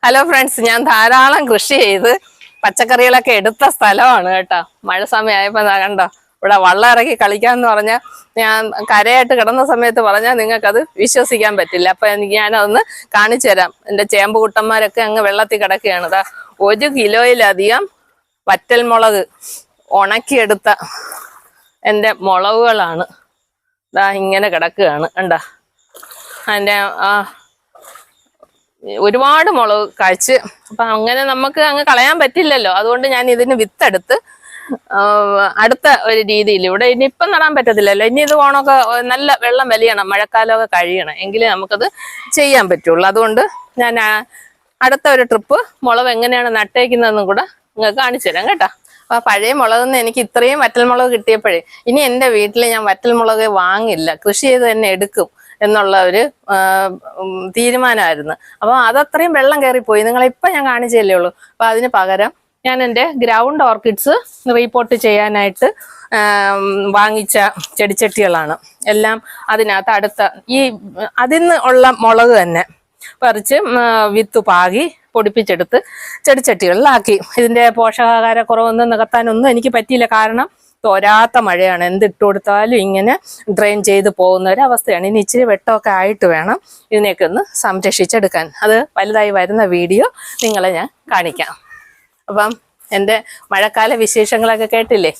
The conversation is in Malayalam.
ഹലോ ഫ്രണ്ട്സ്, ഞാൻ ധാരാളം കൃഷി ചെയ്ത് പച്ചക്കറികളൊക്കെ എടുത്ത സ്ഥലമാണ് കേട്ടോ. മഴ സമയമായപ്പോ കണ്ടോ, ഇവിടെ വള്ളം ഇറക്കി കളിക്കാന്ന് പറഞ്ഞാൽ ഞാൻ കരയായിട്ട് കിടന്ന സമയത്ത് പറഞ്ഞാൽ നിങ്ങൾക്കത് വിശ്വസിക്കാൻ പറ്റില്ല. അപ്പൊ ഞാനതൊന്ന് കാണിച്ചു തരാം. എൻ്റെ ചേമ്പ് കുട്ടന്മാരൊക്കെ അങ്ങ് വെള്ളത്തിൽ കിടക്കുകയാണ്. 1 കിലോയിലധികം വറ്റൽമുളക് ഉണക്കിയെടുത്ത എൻ്റെ മുളകുകളാണ് ഇങ്ങനെ കിടക്കുകയാണ് കണ്ടോ. അതിൻ്റെ ഒരുപാട് മുളക് കായ്ച്ച്. അപ്പൊ അങ്ങനെ നമുക്ക് അങ്ങ് കളയാൻ പറ്റില്ലല്ലോ. അതുകൊണ്ട് ഞാൻ ഇതിന് വിത്തെടുത്ത് അടുത്ത ഒരു രീതിയിൽ ഇവിടെ ഇനിയിപ്പം നടാൻ പറ്റത്തില്ലല്ലോ. ഇനി ഇത് ഓണമൊക്കെ നല്ല വെള്ളം വലിയണം, മഴക്കാലമൊക്കെ കഴിയണം, എങ്കിലേ നമുക്കത് ചെയ്യാൻ പറ്റുള്ളൂ. അതുകൊണ്ട് ഞാൻ അടുത്ത ഒരു ട്രിപ്പ് മുളക് എങ്ങനെയാണ് നട്ടേക്കുന്നതെന്നും കൂടെ നിങ്ങൾക്ക് കാണിച്ചു തരാം കേട്ടോ. അപ്പൊ പഴയ മുളകെന്ന് എനിക്ക് ഇത്രയും വറ്റൽമുളക് കിട്ടിയപ്പോഴേ ഇനി എൻ്റെ വീട്ടിൽ ഞാൻ വറ്റൽമുളക് വാങ്ങില്ല, കൃഷി ചെയ്ത് തന്നെ എടുക്കും എന്നുള്ള ഒരു തീരുമാനമായിരുന്നു. അപ്പോൾ അതത്രയും വെള്ളം കയറിപ്പോയി. നിങ്ങളിപ്പം ഞാൻ കാണിച്ചല്ലേ ഉള്ളൂ. അപ്പോൾ അതിന് പകരം ഞാൻ എൻ്റെ ഗ്രൗണ്ട് ഓർക്കിഡ്സ് റീപോർട്ട് ചെയ്യാനായിട്ട് വാങ്ങിച്ച ചെടിച്ചട്ടികളാണ് എല്ലാം. അതിനകത്ത് അതിന്ന് ഉള്ള മുളക് തന്നെ പറിച്ച് വിത്ത് പാകി പൊടിപ്പിച്ചെടുത്ത് ചെടിച്ചട്ടികളിലാക്കി. ഇതിൻ്റെ പോഷകാഹാരക്കുറവൊന്നും നികത്താനൊന്നും എനിക്ക് പറ്റിയില്ല. കാരണം തോരാത്ത മഴയാണ്, എന്തിട്ട് കൊടുത്താലും ഇങ്ങനെ ഡ്രെയിൻ ചെയ്ത് പോകുന്ന ഒരവസ്ഥയാണ്. ഇനി ഇച്ചിരി വെട്ടമൊക്കെ ആയിട്ട് വേണം ഇതിനെയൊക്കെ ഒന്ന് സംരക്ഷിച്ചെടുക്കാൻ. അത് വലുതായി വരുന്ന വീഡിയോ നിങ്ങളെ ഞാൻ കാണിക്കാം. അപ്പം എൻ്റെ മഴക്കാല വിശേഷങ്ങളൊക്കെ കേട്ടില്ലേ.